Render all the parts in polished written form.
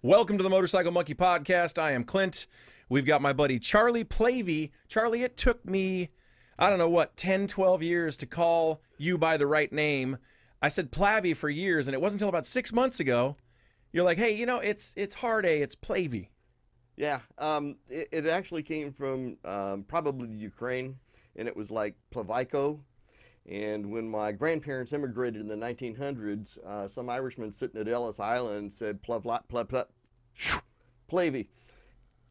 Welcome to the Motorcycle Monkey Podcast. I am Clint. We've got my buddy Charli Plavy. Charlie, it took me, 10, 12 years to call you by the right name. I said Plavy for years, and it wasn't until about 6 months ago, you're like, hey, it's hard A, it's Plavy. Yeah, it actually came from probably the Ukraine, and it was like Plaviko. And when my grandparents immigrated in the 1900s, some Irishman sitting at Ellis Island said Plavy.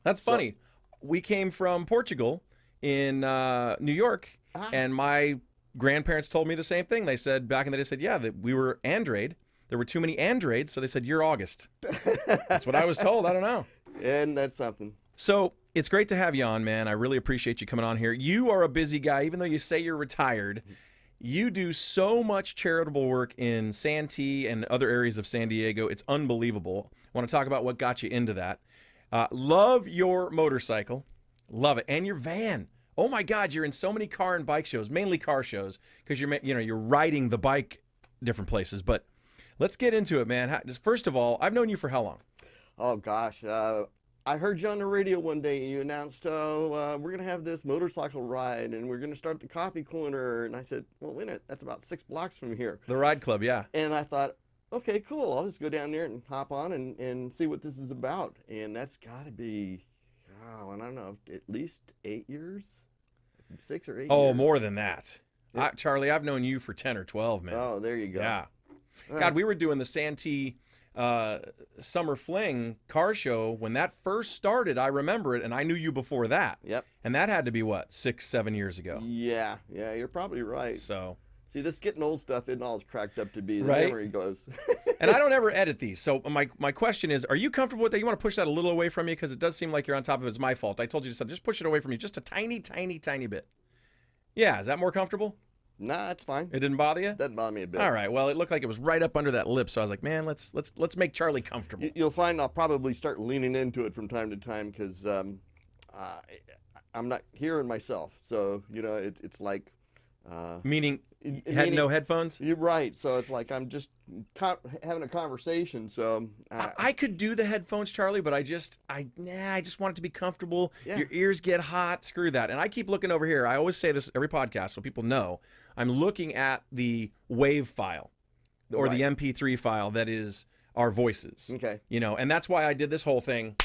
That's funny. We came from Portugal in New York, and my grandparents told me the same thing. They said back in the day, that we were Andrade. There were too many Andrades, so they said, you're August. That's what I was told. I don't know. And that's something. So it's great to have you on, man. I really appreciate you coming on here. You are a busy guy, even though you say you're retired. You do so much charitable work in Santee and other areas of San Diego. It's unbelievable. I want to talk about what got you into that. Love your motorcycle. Love it. And your van. Oh, my God, you're in so many car and bike shows, mainly car shows, because you're riding the bike different places. But let's get into it, man. First of all, I've known you for how long? Oh, gosh. I heard you on the radio one day, and you announced, we're going to have this motorcycle ride, and we're going to start the coffee corner. And I said, well, wait a minute, that's about 6 blocks from here. The Ride Club, yeah. And I thought, okay, cool. I'll just go down there and hop on and see what this is about. And that's got to be, I don't know, at least 8 years? 6 or 8 years. Oh, more than that. Yeah. Charlie, I've known you for 10 or 12, man. Oh, there you go. Yeah. God, we were doing the Santee Summer Fling car show when that first started. I remember it, and I knew you before that. Yep. And that had to be, 6, 7 years ago. Yeah, you're probably right. So, see, this getting old stuff isn't all it's cracked up to be. The right? memory goes. And I don't ever edit these. So my question is, are you comfortable with that? You want to push that a little away from you? Because it does seem like you're on top of it. It's my fault. I told you to just push it away from you just a tiny, tiny, tiny bit. Yeah, is that more comfortable? Nah, it's fine. It didn't bother you? Doesn't bother me a bit. All right. Well, it looked like it was right up under that lip, so I was like, man, let's make Charlie comfortable. You'll find I'll probably start leaning into it from time to time because I'm not hearing myself. So it's like. Meaning, no headphones? You're right. So it's like I'm just having a conversation. So I could do the headphones, Charlie, but I just want it to be comfortable. Yeah. Your ears get hot. Screw that. And I keep looking over here. I always say this every podcast so people know. I'm looking at the WAV file or the MP3 file that is our voices. Okay. And that's why I did this whole thing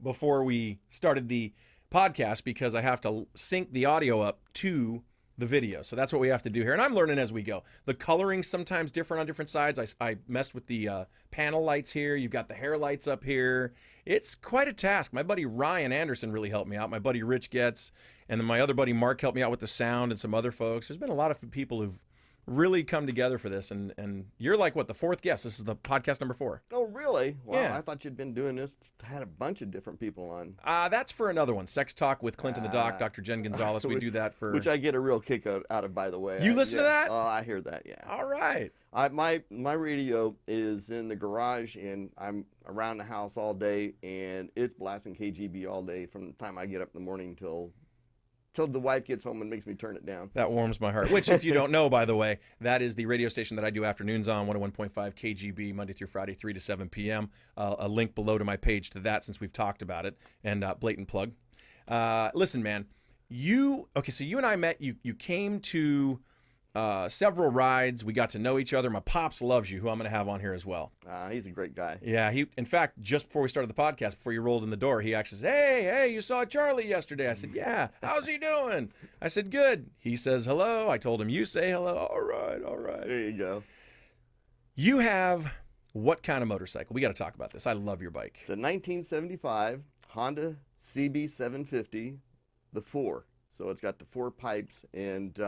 before we started the podcast, because I have to sync the audio up to the video. So that's what we have to do here. And I'm learning as we go. The coloring's sometimes different on different sides. I messed with the panel lights here. You've got the hair lights up here. It's quite a task. My buddy Ryan Anderson really helped me out. My buddy Rich Getz. And then my other buddy Mark helped me out with the sound and some other folks. There's been a lot of people who've really come together for this. And you're like, the fourth guest? This is the podcast number 4. Oh, really? Wow, yeah. I thought you'd been doing this. Had a bunch of different people on. That's for another one. Sex Talk with Clint and the Doc, Dr. Jen Gonzalez. We do that for... Which I get a real kick out of, by the way. You listen to that? Oh, I hear that, yeah. All right. My radio is in the garage, and I'm around the house all day, and it's blasting KGB all day from the time I get up in the morning till the wife gets home and makes me turn it down. That warms my heart. Which, if you don't know, by the way, that is the radio station that I do afternoons on, 101.5 KGB, Monday through Friday, 3 to 7 p.m. A link below to my page to that since we've talked about it. And blatant plug. Listen, man, so you and I met, you came to several rides. We got to know each other. My pops loves you, who I'm going to have on here as well. He's a great guy. Yeah, in fact, just before we started the podcast, before you rolled in the door, he actually says, hey, you saw Charlie yesterday. I said, yeah. How's he doing? I said, good. He says hello. I told him, you say hello. All right. There you go. You have what kind of motorcycle? We got to talk about this. I love your bike. It's a 1975 Honda CB750, the 4. So it's got the 4 pipes, and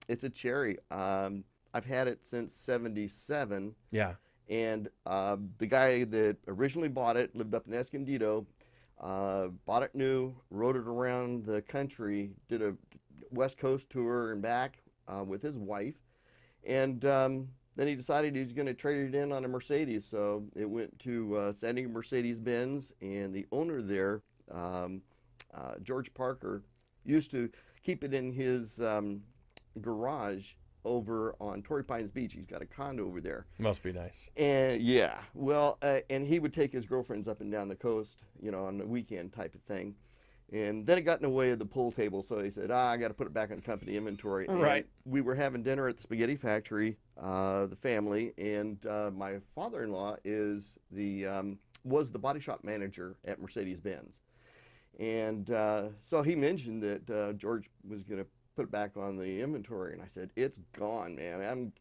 it's a Cherry. I've had it since 77. Yeah. And the guy that originally bought it lived up in Escondido, bought it new, rode it around the country, did a West Coast tour and back with his wife. And then he decided he was going to trade it in on a Mercedes. So it went to San Diego Mercedes-Benz, and the owner there, George Parker, used to keep it in his garage over on Torrey Pines Beach. He's got a condo over there. Must be nice. And yeah, well, and he would take his girlfriends up and down the coast, on the weekend type of thing. And then it got in the way of the pool table, so he said, I got to put it back on company inventory. And right. we were having dinner at the Spaghetti Factory, the family, and my father-in-law was the body shop manager at Mercedes-Benz. And so he mentioned that George was going to put it back on the inventory, and I said, it's gone, man.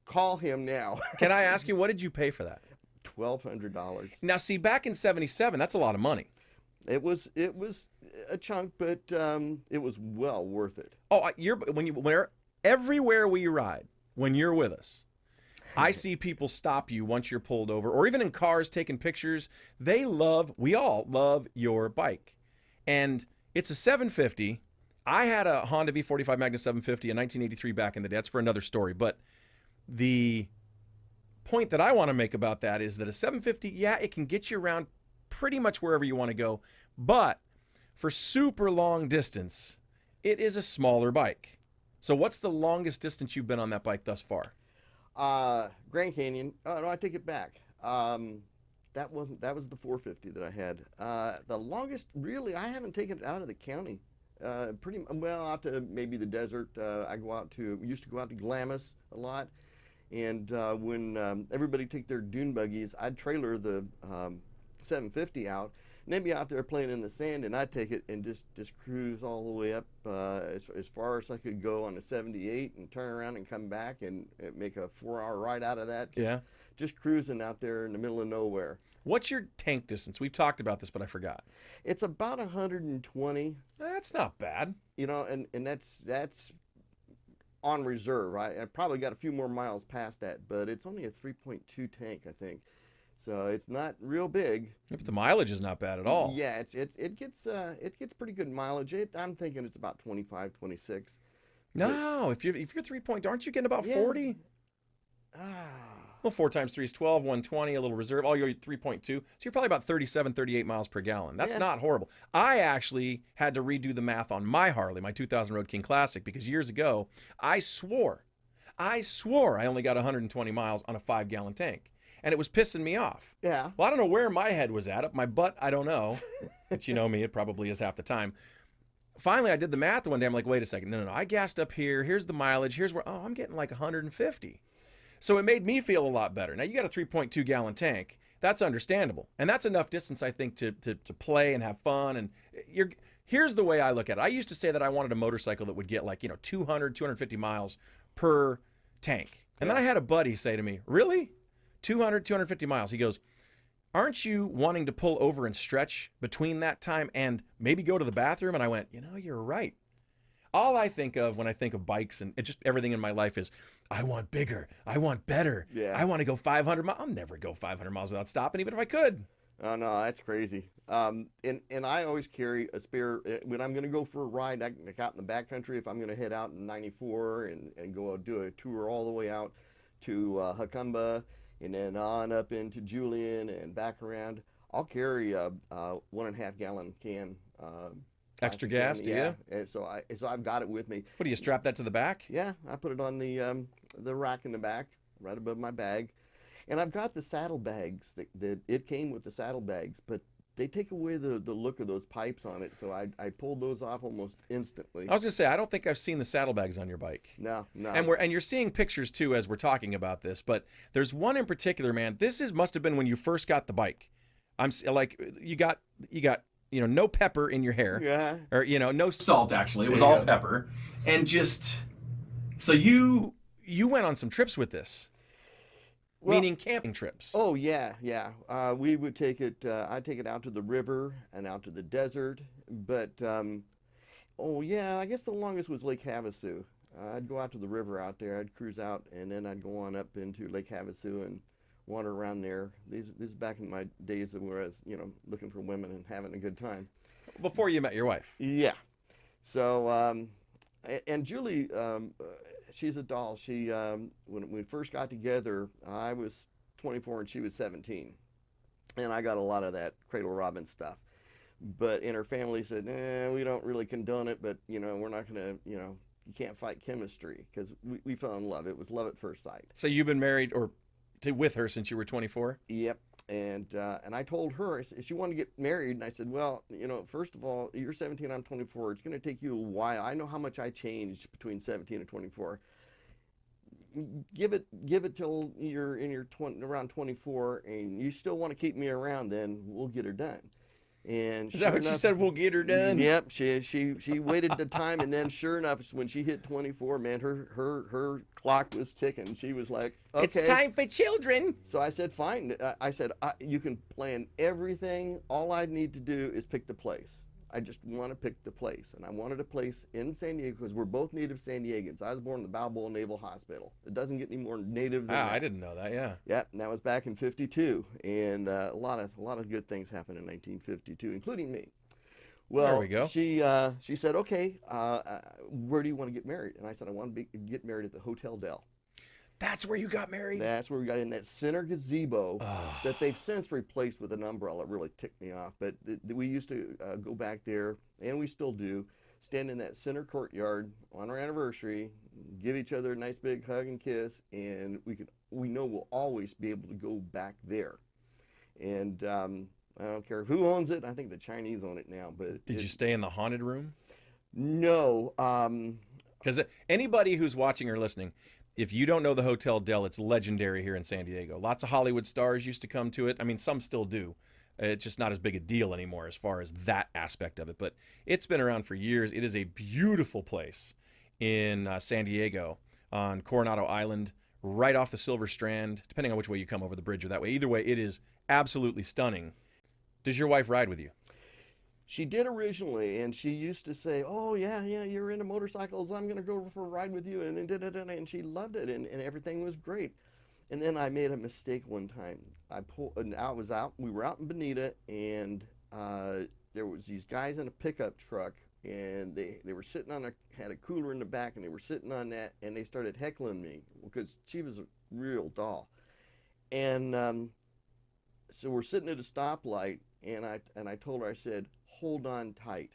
Call him now. Can I ask you, what did you pay for that? $1,200. Now, see, back in '77, that's a lot of money. It was a chunk, but it was well worth it. Oh, everywhere we ride, when you're with us, I see people stop you once you're pulled over, or even in cars taking pictures. We all love your bike. And it's a 750. I had a Honda V45 Magna 750 in 1983 back in the day. That's for another story. But the point that I want to make about that is that a 750, yeah, it can get you around pretty much wherever you want to go. But for super long distance, it is a smaller bike. So what's the longest distance you've been on that bike thus far? Grand Canyon. Oh, no, I take it back. That was the 450 that I had. The longest, really, I haven't taken it out of the county. Pretty well out to maybe the desert. Used to go out to Glamis a lot. And when everybody take their dune buggies, I'd trailer the 750 out, and they'd be out there playing in the sand, and I'd take it and just cruise all the way up as far as I could go on the 78 and turn around and come back and make a 4-hour ride out of that. Just cruising out there in the middle of nowhere. What's your tank distance? We've talked about this, but I forgot. It's about 120. That's not bad. And that's on reserve. I probably got a few more miles past that, but it's only a 3.2 tank, I think. So it's not real big. Yeah, but the mileage is not bad at all. Yeah, it gets pretty good mileage. I'm thinking it's about 25, 26. No, if you're 3 point, aren't you getting about 40? Well, 4 times 3 is 12, 120, a little reserve. All you're 3.2. So you're probably about 37, 38 miles per gallon. That's not horrible. I actually had to redo the math on my Harley, my 2000 Road King Classic, because years ago, I swore I only got 120 miles on a 5-gallon tank. And it was pissing me off. Yeah. Well, I don't know where my head was at. Up my butt, I don't know. But you know me, it probably is half the time. Finally, I did the math one day. I'm like, wait a second. No. I gassed up here. Here's the mileage. Here's where, I'm getting like 150. So it made me feel a lot better. Now, you got a 3.2 gallon tank. That's understandable. And that's enough distance, I think, to play and have fun. And here's the way I look at it. I used to say that I wanted a motorcycle that would get like, 200, 250 miles per tank. And then I had a buddy say to me, really? 200, 250 miles. He goes, aren't you wanting to pull over and stretch between that time and maybe go to the bathroom? And I went, you're right. All I think of when I think of bikes and just everything in my life is, I want bigger. I want better. Yeah. I want to go 500 miles. I'll never go 500 miles without stopping, even if I could. Oh, no, that's crazy. And I always carry a spare. When I'm going to go for a ride, out in the backcountry, if I'm going to head out in 94 and go do a tour all the way out to Hucumba, and then on up into Julian and back around, I'll carry a 1.5 gallon can. Extra gas, do you? And so I've got it with me. What, do you strap that to the back? Yeah, I put it on the rack in the back, right above my bag. And I've got the saddlebags. That it came with the saddlebags, but they take away the look of those pipes on it, so I pulled those off almost instantly. I was going to say, I don't think I've seen the saddlebags on your bike. No. And you're seeing pictures, too, as we're talking about this, but there's one in particular, man. Must have been when you first got the bike. I'm like, you got no pepper in your hair. Yeah. Or, no salt, actually. It was all pepper. And so you went on some trips with this. Meaning camping trips. Oh, yeah. We would take it, I'd take it out to the river and out to the desert. But, I guess the longest was Lake Havasu. I'd go out to the river out there. I'd cruise out, and then I'd go on up into Lake Havasu and wander around there. This is back in my days where I was, looking for women and having a good time. Before you met your wife. Yeah. So, and Julie, she's a doll. She, when we first got together, I was 24 and she was 17. And I got a lot of that cradle robbing stuff. But in her family said, we don't really condone it, but, we're not going to, you can't fight chemistry, because we fell in love. It was love at first sight. So you've been married with her since you were 24? Yep. And I told her, she wanted to get married, and I said, well, first of all, you're 17, I'm 24. It's going to take you a while. I know how much I changed between 17 and 24. Give it till you're in your around 24, and you still want to keep me around, then we'll get her done. And is that what she said? We'll get her done. Yep. She waited the time, and then sure enough, when she hit 24, man, her clock was ticking. She was like, okay, it's time for children. So I said, fine. I said, you can plan everything. All I need to do is pick the place. I just want to pick the place. And I wanted a place in San Diego, because we're both native San Diegans. I was born in the Balboa Naval Hospital. It doesn't get any more native than that. I didn't know that, yeah. Yeah, and that was back in 52. And a lot of good things happened in 1952, including me. Well, there we go. She said, okay, where do you want to get married? And I said, I want to get married at the Hotel Del. That's where you got married? That's where we got in that center gazebo that they've since replaced with an umbrella. It really ticked me off. But we used to go back there, and we still do, stand in that center courtyard on our anniversary, give each other a nice big hug and kiss, and we know we'll always be able to go back there. And I don't care who owns it. I think the Chinese own it now. But did you stay in the haunted room? No. Because anybody who's watching or listening, if you don't know the Hotel Del, it's legendary here in San Diego. Lots of Hollywood stars used to come to it. I mean, some still do. It's just not as big a deal anymore as far as that aspect of it. But it's been around for years. It is a beautiful place in San Diego on Coronado Island, right off the Silver Strand, depending on which way you come over the bridge or that way. Either way, it is absolutely stunning. Does your wife ride with you? She did originally, and she used to say, oh, yeah, you're into motorcycles. I'm going to go for a ride with you. And she loved it, and everything was great. And then I made a mistake one time. We were out in Bonita, and there was these guys in a pickup truck, and they were sitting had a cooler in the back, and they were sitting on that, and they started heckling me because she was a real doll. And so we're sitting at a stoplight, and I told her, I said, hold on tight.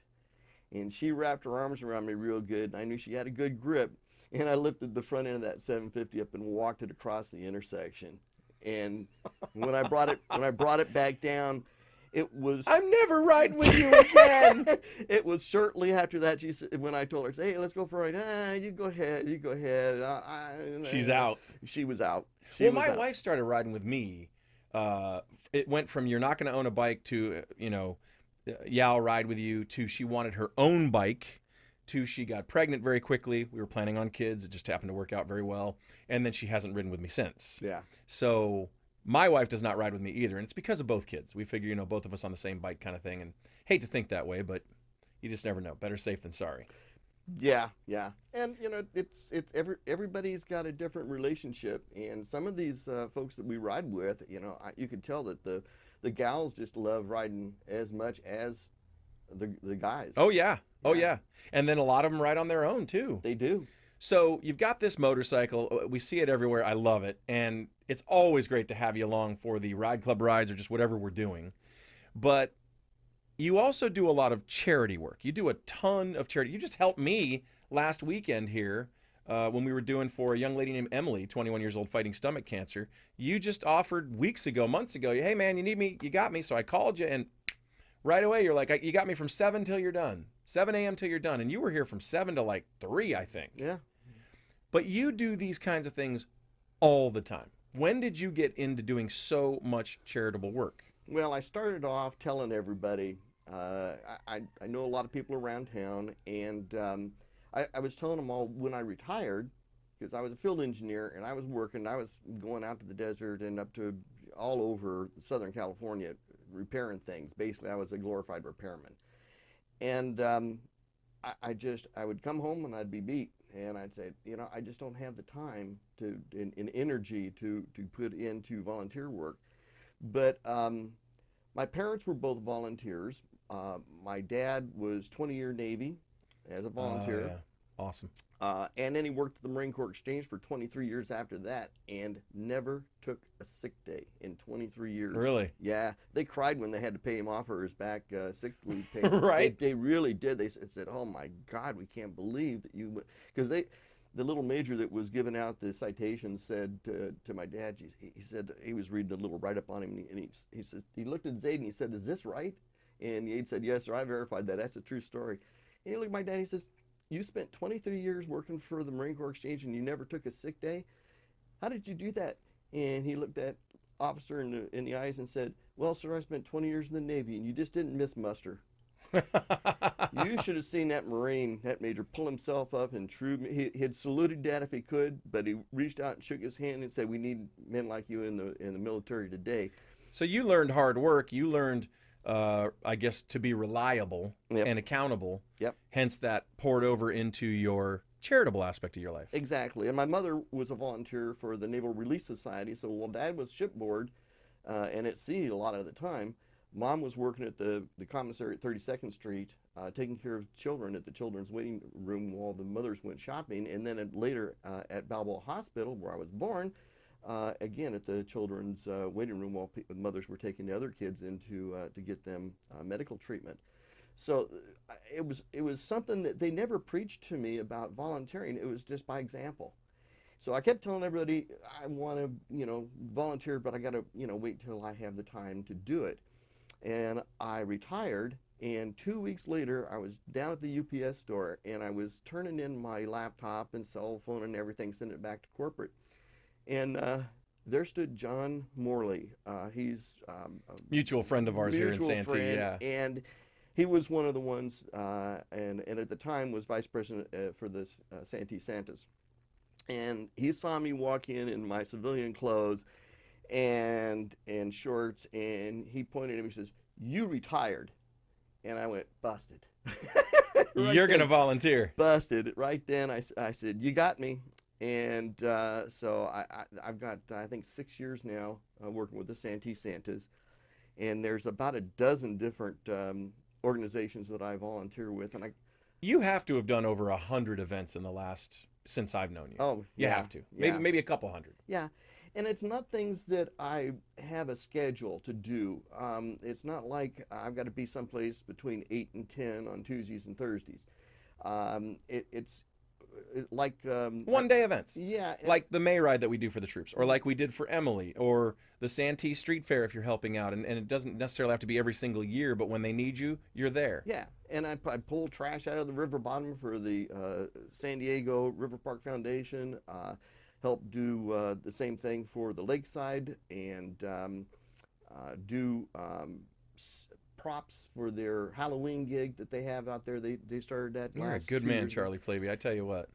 And she wrapped her arms around me real good, and I knew she had a good grip, and I lifted the front end of that 750 up and walked it across the intersection. And when I brought it back down, it was, I'm never riding with you again. It was shortly after that she said, when I told her, hey, let's go for a ride. You go ahead. She's out. She was out. My wife started riding with me. It went from you're not going to own a bike to, yeah, I'll ride with you, to she wanted her own bike, to she got pregnant very quickly. We were planning on kids. It just happened to work out very well. And then she hasn't ridden with me since. Yeah. So my wife does not ride with me either. And it's because of both kids. We figure, both of us on the same bike kind of thing. And hate to think that way, but you just never know. Better safe than sorry. Yeah. And, everybody's got a different relationship. And some of these folks that we ride with, you could tell that the gals just love riding as much as the guys. Oh, yeah. Oh, yeah. And then a lot of them ride on their own, too. They do. So you've got this motorcycle. We see it everywhere. I love it. And it's always great to have you along for the ride club rides or just whatever we're doing. But you also do a lot of charity work. You do a ton of charity. You just helped me last weekend here when we were doing for a young lady named Emily, 21 years old, fighting stomach cancer. You just offered months ago, hey, man, you need me, you got me. So I called you, and right away you're like, you got me from 7 till you're done, 7 a.m. till you're done. And you were here from 7 to like 3, I think. Yeah. But you do these kinds of things all the time. When did you get into doing so much charitable work? Well, I started off telling everybody. I know a lot of people around town, and I was telling them all when I retired, because I was a field engineer, and I was working. I was going out to the desert and up to all over Southern California repairing things. Basically, I was a glorified repairman. And I would come home and I'd be beat. And I'd say, I just don't have the time and energy to put into volunteer work. But my parents were both volunteers. My dad was 20-year Navy as a volunteer. Awesome. And then he worked at the Marine Corps Exchange for 23 years after that and never took a sick day in 23 years. Really? Yeah. They cried when they had to pay him off for his back sick leave payment. Right. They really did. They said, oh my God, we can't believe that you, because the little major that was giving out the citation said to my dad, he said, he was reading a little write-up on him, and he says, he looked at Zaid and he said, is this right? And Zaid said, yes, sir, I verified that. That's a true story. And he looked at my dad, he says, you spent 23 years working for the Marine Corps Exchange and you never took a sick day? How did you do that? And he looked that officer in the eyes and said, well, sir, I spent 20 years in the Navy and you just didn't miss muster. You should have seen that Marine, that major, pull himself up and he had saluted Dad if he could, but he reached out and shook his hand and said, we need men like you in the military today. So you learned hard work. You learned, I guess, to be reliable and accountable. Yep. Hence that poured over into your charitable aspect of your life. Exactly. And my mother was a volunteer for the Naval Relief Society. So while Dad was shipboard and at sea a lot of the time, Mom was working at the commissary at 32nd Street, taking care of children at the children's waiting room while the mothers went shopping. And then later at Balboa Hospital, where I was born, again at the children's waiting room while mothers were taking the other kids in to get them medical treatment. So it was something that they never preached to me about volunteering. It was just by example. So I kept telling everybody, I want to, volunteer, but I got to, wait till I have the time to do it. And I retired, and 2 weeks later, I was down at the UPS store, and I was turning in my laptop and cell phone and everything, sending it back to corporate. And there stood John Morley. He's a mutual friend of ours here in Santee, yeah. And he was one of the ones, and at the time was vice president for the Santee Santas. And he saw me walk in my civilian clothes and shorts, and he pointed at me and says, you retired. And I went, busted. You're going to volunteer. Busted. Right then I said, you got me. And so I've got, I think, 6 years now working with the Santee Santas. And there's about a dozen different organizations that I volunteer with. And you have to have done over 100 events in the last, since I've known you. Oh, you yeah, have to. Yeah. Maybe a couple hundred. Yeah. And it's not things that I have a schedule to do. It's not like I've got to be someplace between 8 and 10 on Tuesdays and Thursdays. It's like... one-day events. Yeah. Like the May Ride that we do for the troops, or like we did for Emily, or the Santee Street Fair if you're helping out. And it doesn't necessarily have to be every single year, but when they need you, you're there. Yeah. And I pull trash out of the river bottom for the San Diego River Park Foundation. Help do the same thing for the lakeside, and do props for their Halloween gig that they have out there. They started that You're a last good 2 man, years ago. Charlie Plavey. I tell you what.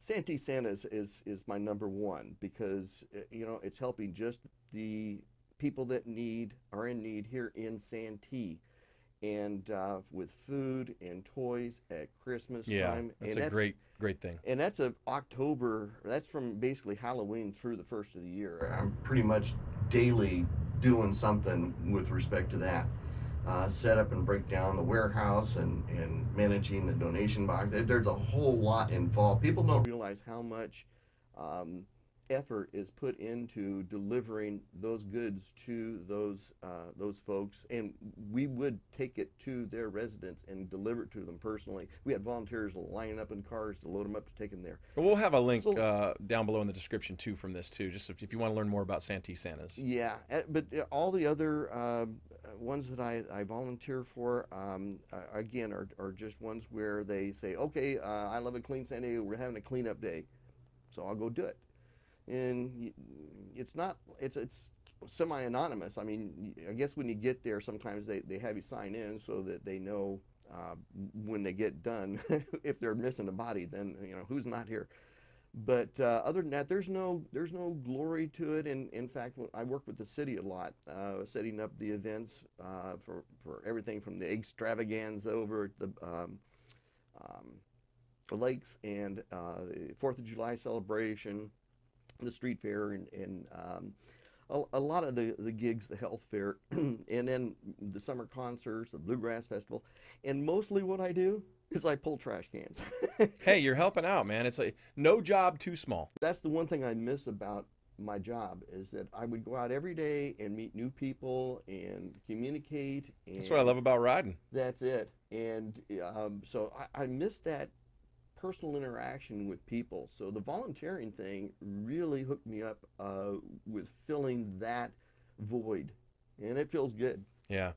Santee Santas is my number one, because it's helping just the people that are in need here in Santee, and with food and toys at Christmas time. That's and a great thing. And that's October. That's from basically Halloween through the first of the year. I'm pretty much daily doing something with respect to that. Set up and break down the warehouse and managing the donation box. There's a whole lot involved. People don't realize how much effort is put into delivering those goods to those folks, and we would take it to their residence and deliver it to them personally. We had volunteers lining up in cars to load them up to take them there. Well, we'll have a link down below in the description too from this too, just if you want to learn more about Santee Santas. Yeah, but all the other ones that I volunteer for, again, are just ones where they say, okay, I love a clean San Diego, we're having a cleanup day, so I'll go do it. And it's semi-anonymous. I mean, I guess when you get there, sometimes they have you sign in so that they know when they get done. If they're missing a body, then who's not here. But other than that, there's no glory to it. And in fact, I work with the city a lot, setting up the events for everything from the extravaganza over at the lakes, and the 4th of July celebration, the street fair, and a lot of the gigs, the health fair, and then the summer concerts, the bluegrass festival. And mostly what I do as I pull trash cans. Hey, you're helping out, man. It's like no job too small. That's the one thing I miss about my job is that I would go out every day and meet new people and communicate. And That's what I love about riding. that's it. And so I miss that personal interaction with people. So the volunteering thing really hooked me up with filling that void, and it feels good. Yeah.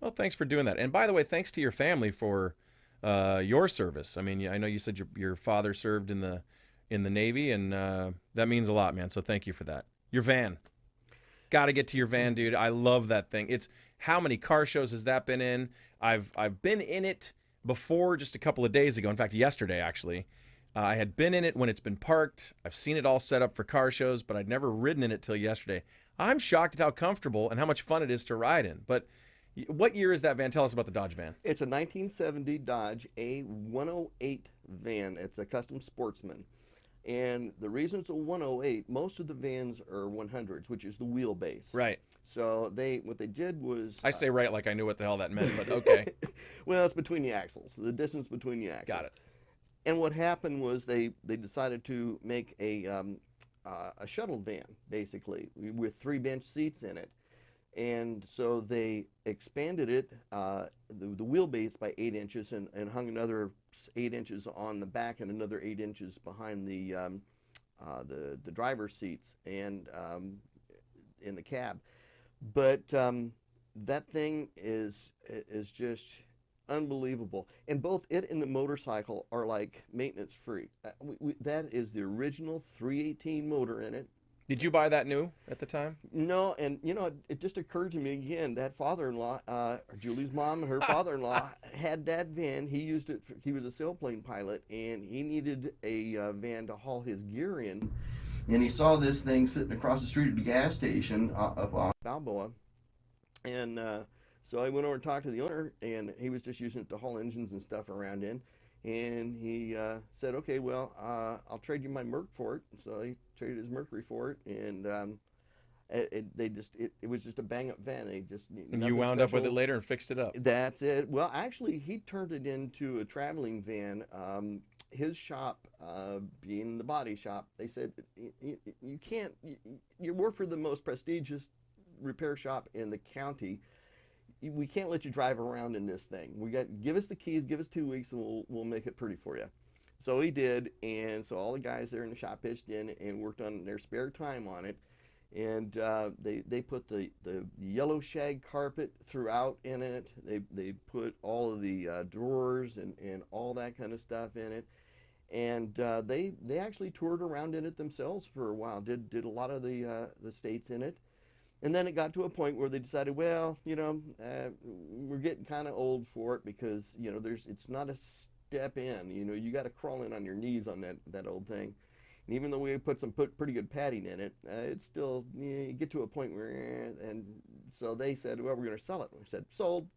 Well, thanks for doing that. And by the way, thanks to your family for your service. I mean, I know you said your father served in the Navy, and that means a lot, man. So thank you for that. Your van. Got to get to your van, dude. I love that thing. It's how many car shows has that been in? I've been in it before just a couple of days ago. In fact, yesterday actually. I had been in it when it's been parked. I've seen it all set up for car shows, but I'd never ridden in it till yesterday. I'm shocked at how comfortable and how much fun it is to ride in. But what year is that van? Tell us about the Dodge van. It's a 1970 Dodge A108 van. It's a Custom Sportsman. And the reason it's a 108, most of the vans are 100s, which is the wheelbase. Right. So what they did was... I say right like I knew what the hell that meant, but okay. Well, it's between the axles, the distance between the axles. Got it. And what happened was they decided to make a shuttle van, basically, with 3 bench seats in it. And so they expanded it, the wheelbase by 8 inches and hung another 8 inches on the back and another 8 inches behind the driver's seats and in the cab. But that thing is just unbelievable. And both it and the motorcycle are like maintenance free. That is the original 318 motor in it. Did you buy that new at the time? No, and it just occurred to me again, that father-in-law, Julie's mom and her father-in-law had that van. He used it, he was a sailplane pilot, and he needed a van to haul his gear in. And he saw this thing sitting across the street at the gas station up on Balboa. And so I went over and talked to the owner, and he was just using it to haul engines and stuff around in. And he said, okay, well, I'll trade you my Merc for it. So he traded his Mercury for it, and it was just a bang-up van. And you wound up with it later and fixed it up. That's it. Well, actually, he turned it into a traveling van. His shop, being the body shop, they said, you can't, you work for the most prestigious repair shop in the county. We can't let you drive around in this thing. Give us the keys, give us 2 weeks, and we'll make it pretty for you. So he did, and so all the guys there in the shop pitched in and worked on their spare time on it. And they put the yellow shag carpet throughout in it. They put all of the drawers and all that kind of stuff in it. And they actually toured around in it themselves for a while. Did a lot of the states in it. And then it got to a point where they decided, well, we're getting kind of old for it because, it's not a step in. You got to crawl in on your knees on that old thing. And even though we put pretty good padding in it, it's still, you get to a point where, and so they said, well, we're going to sell it. We said, sold.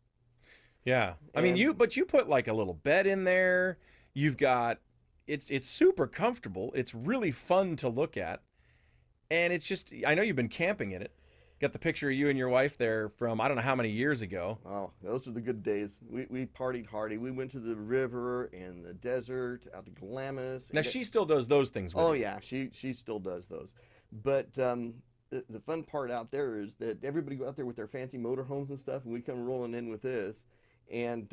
Yeah. I mean, but you put like a little bed in there. You've got, it's super comfortable. It's really fun to look at. And it's just, I know you've been camping in it. Got the picture of you and your wife there from I don't know how many years ago. Oh, those are the good days. We partied hardy. We went to the river and the desert, out to Glamis. Now she still does those things with Oh you. yeah, she still does those. But the fun part out there is that everybody go out there with their fancy motorhomes and stuff, and we come rolling in with this, and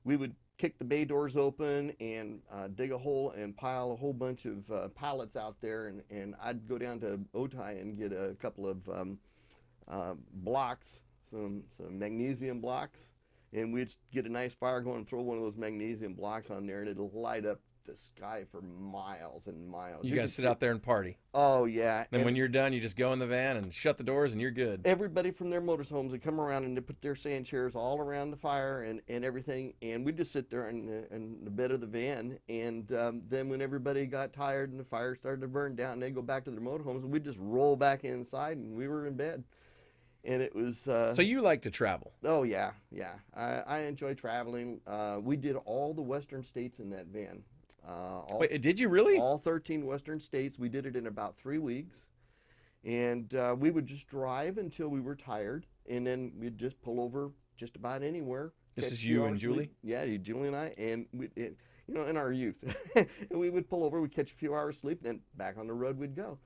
we would kick the bay doors open and dig a hole and pile a whole bunch of pallets out there, and I'd go down to Otay and get a couple of blocks, some magnesium blocks, and we'd get a nice fire going and throw one of those magnesium blocks on there, and it'll light up the sky for miles and miles. You guys sit out there and party. Oh yeah. And when you're done, you just go in the van and shut the doors and you're good. Everybody from their motorhomes would come around and they put their sand chairs all around the fire and everything, and we'd just sit there in the bed of the van, and then when everybody got tired and the fire started to burn down, they'd go back to their motorhomes, and we'd just roll back inside and we were in bed. And it was... So you like to travel? Oh, yeah. I enjoy traveling. We did all the western states in that van. Wait, did you really? All 13 western states. We did it in about 3 weeks. And we would just drive until we were tired. And then we'd just pull over just about anywhere. This catch is a few you and hours Julie? sleep. Yeah, Julie and I, and in our youth, and we would pull over, we'd catch a few hours sleep, then back on the road we'd go,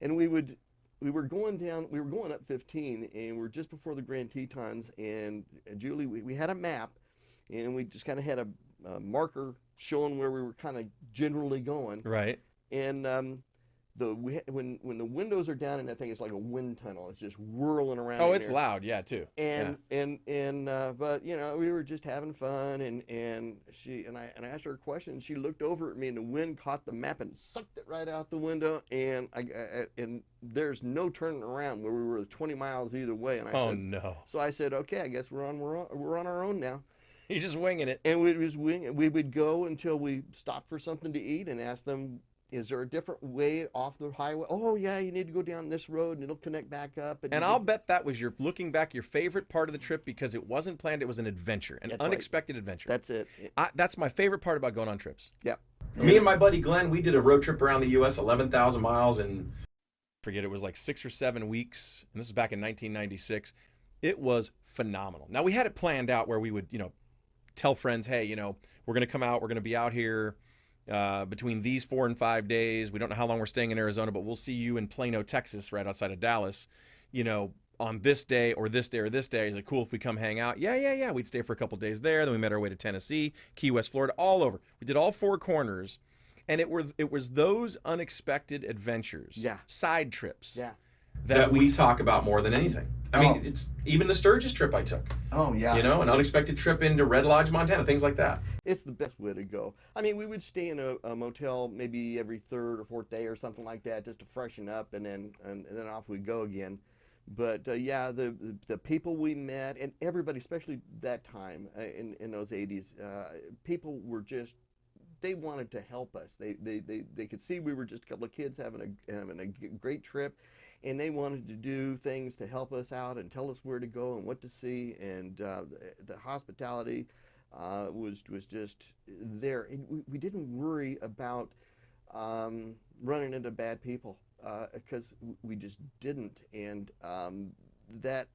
and we were going up 15, and we're just before the Grand Tetons, and Julie, we had a map, and we just kind of had a marker showing where we were kind of generally going, Right. and when the windows are down in that thing, it's like a wind tunnel. It's just whirling around. Oh, in it's there. loud, yeah, too. And but we were just having fun, and I asked her a question. She looked over at me, and the wind caught the map and sucked it right out the window. And and there's no turning around where we were 20 miles either way. And I Oh said, no. so I said, okay, I guess we're on our own now. You're just winging it. And we would go until we stopped for something to eat and ask them, is there a different way off the highway? Oh yeah, you need to go down this road and it'll connect back up. And I'll bet that was looking back, your favorite part of the trip because it wasn't planned. It was an adventure, an unexpected adventure. That's it. That's my favorite part about going on trips. Yeah. Me and my buddy Glenn, we did a road trip around the U.S., 11,000 miles, and forget it was like 6 or 7 weeks. And this is back in 1996. It was phenomenal. Now we had it planned out where we would, tell friends, hey, we're going to come out, we're going to be out here between these 4 and 5 days. We don't know how long we're staying in Arizona, but we'll see you in Plano, Texas, right outside of Dallas, on this day or this day or this day. Is it cool if we come hang out? Yeah. We'd stay for a couple days there. Then we made our way to Tennessee, Key West, Florida, all over. We did all 4 corners, and it was those unexpected adventures, side trips, that we talk about more than anything. I mean, it's even the Sturgis trip I took. Oh, yeah. An unexpected trip into Red Lodge, Montana, things like that. It's the best way to go. I mean, we would stay in a motel maybe every 3rd or 4th day or something like that just to freshen up, and then off we go again. But the people we met, and everybody, especially that time in those 80s, people were just, they wanted to help us. They could see we were just a couple of kids having a great trip. And they wanted to do things to help us out and tell us where to go and what to see. And the hospitality was just there. And we didn't worry about running into bad people because we just didn't. And that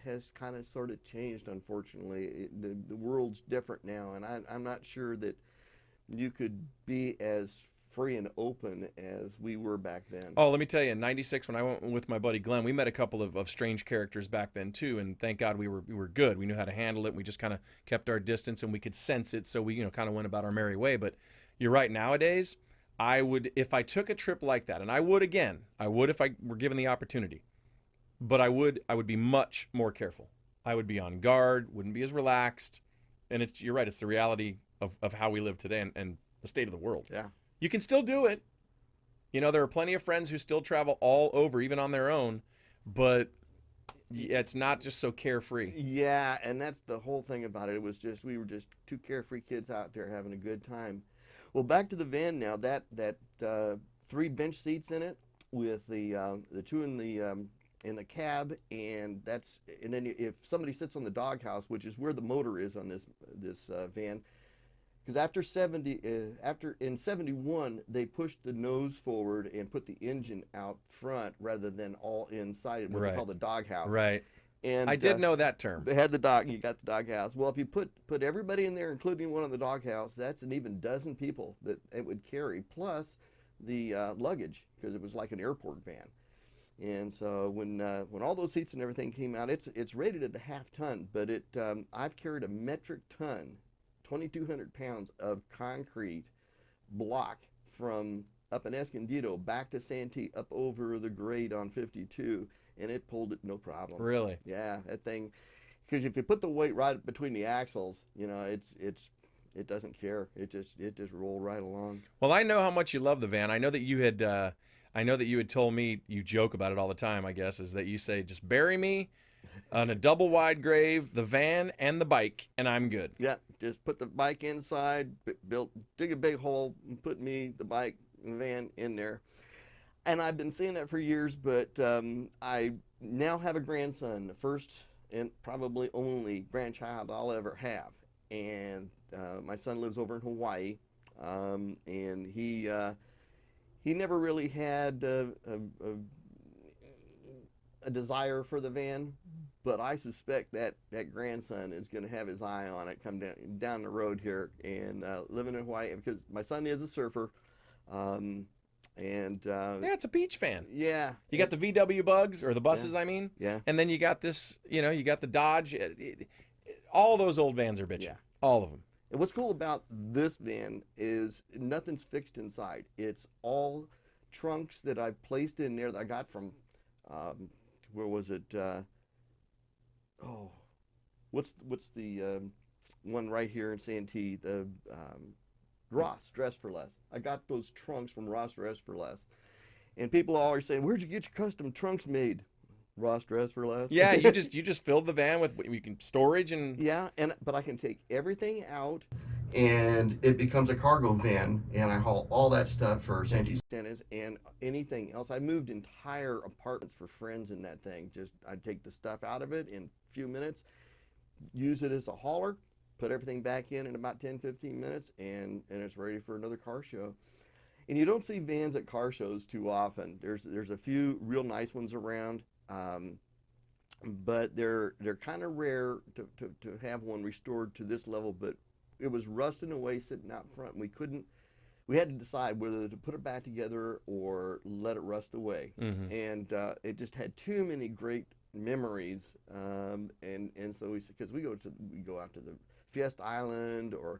has kind of sort of changed, unfortunately. The world's different now, and I'm not sure that you could be as free and open as we were back then. Oh, let me tell you, in 96, when I went with my buddy Glenn, we met a couple of strange characters back then too, and thank God we were good. We knew how to handle it. We just kind of kept our distance, and we could sense it, so we kind of went about our merry way. But you're right, nowadays, I would, if I took a trip like that, and I would again, if I were given the opportunity, but I would be much more careful. I would be on guard, wouldn't be as relaxed, and you're right, it's the reality of how we live today and the state of the world. Yeah. You can still do it. There are plenty of friends who still travel all over, even on their own, but it's not just so carefree. Yeah, and that's the whole thing about it. We were just 2 carefree kids out there having a good time. Well, back to the van now. That 3 bench seats in it with the 2 in the cab, and then if somebody sits on the doghouse, which is where the motor is on this van. Because in 71, they pushed the nose forward and put the engine out front rather than all inside, what they call the doghouse. Right. And I did know that term. They had you got the doghouse. Well, if you put everybody in there, including one on the doghouse, that's an even dozen people that it would carry, plus the luggage, because it was like an airport van. And so when all those seats and everything came out, it's rated at a half ton, but I've carried a metric ton, 2,200 pounds of concrete block from up in Escondido back to Santee up over the grade on 52, and it pulled it no problem. Really? Yeah, that thing, because if you put the weight right between the axles, it doesn't care. It just rolled right along. Well, I know how much you love the van. I know that you had told me, you joke about it all the time, I guess, is that you say, just bury me on a double wide grave, the van and the bike, and I'm good. Yeah, just put the bike inside, dig a big hole, and put the bike and the van in there. And I've been saying that for years, but I now have a grandson, the first and probably only grandchild I'll ever have. And my son lives over in Hawaii, and he never really had a desire for the van, but I suspect that grandson is going to have his eye on it come down the road here. And living in Hawaii, because my son is a surfer, and Yeah, it's a beach fan. yeah, You got the VW bugs, or the buses, Yeah. I mean. Yeah. And then you got this, you got the Dodge. All those old vans are bitching. Yeah. All of them. And what's cool about this van is nothing's fixed inside. It's all trunks that I've placed in there that I got from, where was it? What's the one right here in Santee? The Ross Dress for Less. I got those trunks from Ross Dress for Less, and people are always saying, "Where'd you get your custom trunks made?" Ross Dress for Less. Yeah, you just filled the van with storage and Yeah, but I can take everything out, and it becomes a cargo van, and I haul all that stuff for Santee Centers and anything else. I moved entire apartments for friends in that thing. Just I'd take the stuff out of it in a few minutes, use it as a hauler, put everything back in about 10-15 minutes, and it's ready for another car show. And you don't see vans at car shows too often. There's a few real nice ones around. But they're kind of rare to have one restored to this level. But it was rusting away sitting out front. We had to decide whether to put it back together or let it rust away. Mm-hmm. And it just had too many great memories. And so because we go out to the Fiesta Island or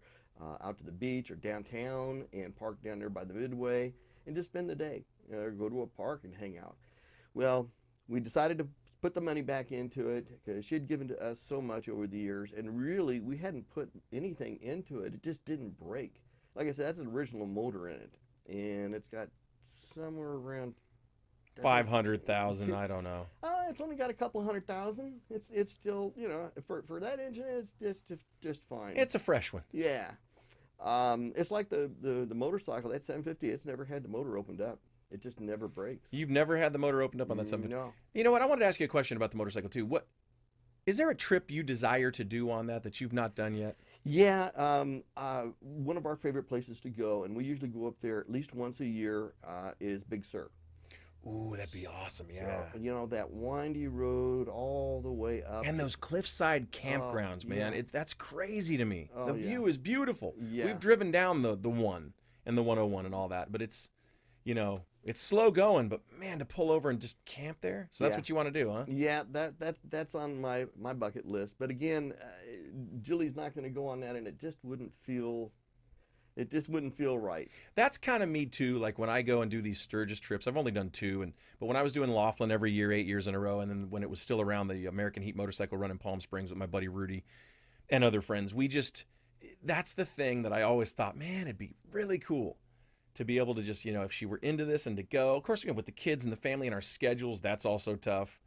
out to the beach or downtown and park down there by the Midway and just spend the day, or go to a park and hang out. Well, we decided to put the money back into it because she had given to us so much over the years, and really we hadn't put anything into it. It just didn't break. Like I said, that's an original motor in it, and it's got somewhere around 500,000. I don't know. It's only got a couple 100,000. It's still, for that engine, it's just fine. It's a fresh one. Yeah. It's like the motorcycle, that 750. It's never had the motor opened up. It just never breaks. You've never had the motor opened up on that 750? No. You know what? I wanted to ask you a question about the motorcycle too. What is there a trip you desire to do on that you've not done yet? Yeah, one of our favorite places to go, and we usually go up there at least once a year, is Big Sur. Ooh, that'd be awesome. Yeah. So, that windy road all the way up. And those cliffside campgrounds, man. yeah. That's crazy to me. Oh, the view yeah. is beautiful. Yeah. We've driven down the 1 and the 101 and all that, but it's, it's slow going, but man, to pull over and just camp there. So that's Yeah. what you want to do, huh? Yeah, that's on my bucket list. But again, Julie's not going to go on that, and it just wouldn't feel right. That's kind of me too. Like when I go and do these Sturgis trips, I've only done 2, but when I was doing Laughlin every year, 8 years in a row, and then when it was still around the American Heat motorcycle run in Palm Springs with my buddy Rudy and other friends, that's the thing that I always thought, man, it'd be really cool to be able to just, if she were into this and to go. Of course, with the kids and the family and our schedules, that's also tough.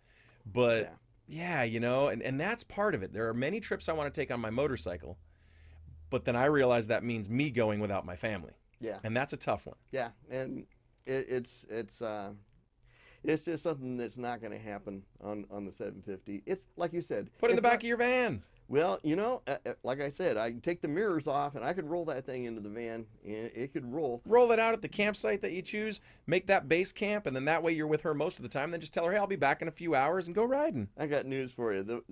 But yeah, and that's part of it. There are many trips I want to take on my motorcycle, but then I realize that means me going without my family. Yeah. And that's a tough one. Yeah, and it's just something that's not going to happen on the 750. It's like you said. Put it in the back of your van. Well, like I said, I can take the mirrors off and I could roll that thing into the van, and it could roll. Roll it out at the campsite that you choose. Make that base camp, and then that way you're with her most of the time. Then just tell her, hey, I'll be back in a few hours, and go riding. I got news for you.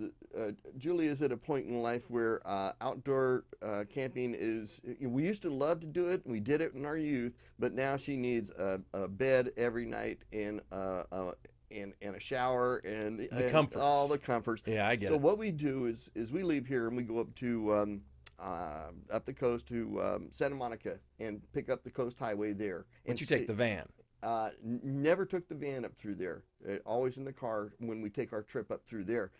Julie is at a point in life where outdoor camping is. We used to love to do it, and we did it in our youth, but now she needs a bed every night and a shower and comforts. All the comforts. Yeah, I get it. it. So what we do is we leave here and we go up to up the coast to Santa Monica and pick up the coast highway there. But you take the van. Never took the van up through there. Always in the car when we take our trip up through there.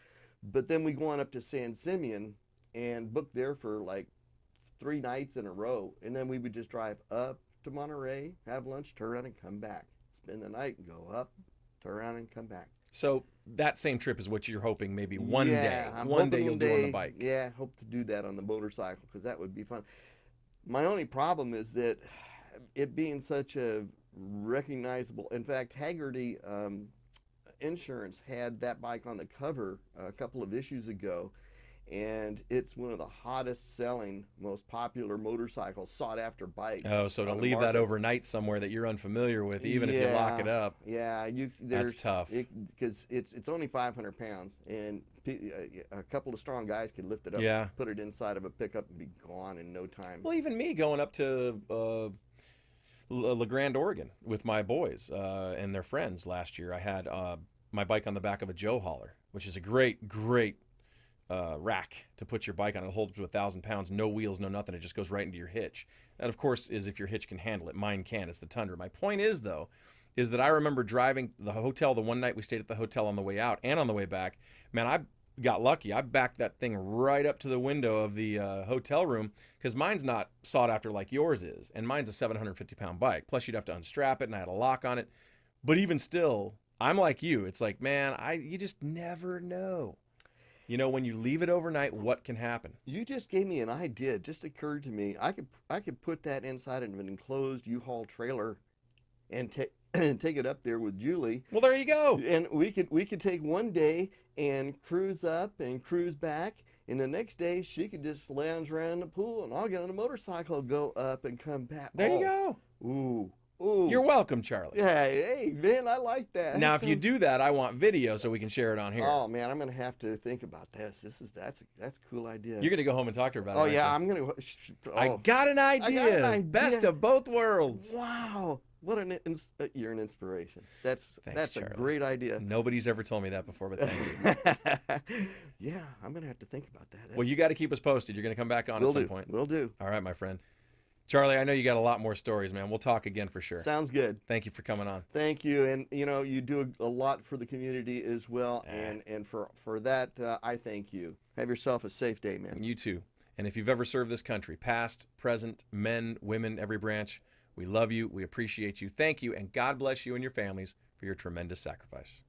But then we go on up to San Simeon and book there for like 3 nights in a row. And then we would just drive up to Monterey, have lunch, turn around and come back. Spend the night and go up, turn around and come back. So that same trip is what you're hoping maybe one day. I'm one day hoping you'll do on the bike. Yeah, hope to do that on the motorcycle because that would be fun. My only problem is that it being such a recognizable, in fact, Haggerty Insurance had that bike on the cover a couple of issues ago, and it's one of the hottest selling, most popular motorcycles, sought after bikes. Oh, so to on the leave that market. overnight somewhere that you're unfamiliar with, even if you lock it up, Yeah, that's tough. Because it's only 500 pounds, and a couple of strong guys could lift it up, Yeah. put it inside of a pickup, and be gone in no time. Well, even me going up to La Grande, Oregon with my boys and their friends last year, I had my bike on the back of a Joe hauler, which is a great rack to put your bike on. It holds to 1,000 pounds, no wheels, no nothing. It just goes right into your hitch. That, of course, is if your hitch can handle it. Mine can. It's the Tundra. My point is, though, is that I remember driving the hotel the one night we stayed at the hotel on the way out and on the way back. Man, I got lucky. I backed that thing right up to the window of the hotel room because mine's not sought after like yours is, and mine's a 750-pound bike. Plus, you'd have to unstrap it, and I had a lock on it. But even still, I'm like you. It's like, man, you just never know. You know, when you leave it overnight, what can happen? You just gave me an idea. It just occurred to me. I could put that inside of an enclosed U-Haul trailer and take it up there with Julie. Well, there you go. And we could take one day and cruise up and cruise back, and the next day she could just lounge around in the pool, and I'll get on a motorcycle, go up and come back. There you go. Ooh. Ooh. You're welcome, Charlie. Yeah, hey, man, I like that. Now, if you do that, I want video so we can share it on here. Oh man, I'm gonna have to think about this. That's a cool idea. You're gonna go home and talk to her about it. Oh aren't yeah, you? I'm gonna. I got an idea. idea. Best of both worlds. Wow, what you're an inspiration. Thanks, That's a Charlie. great idea. Nobody's ever told me that before, but thank you. Yeah, I'm gonna have to think about that. Well, you got to keep us posted. You're gonna come back on Will at some do. point. Will do. All right, my friend. Charlie, I know you got a lot more stories, man. We'll talk again for sure. Sounds good. Thank you for coming on. Thank you, and you do a lot for the community as well, and for that I thank you. Have yourself a safe day, man. You too. And if you've ever served this country, past, present, men, women, every branch, we love you. We appreciate you. Thank you, and God bless you and your families for your tremendous sacrifice.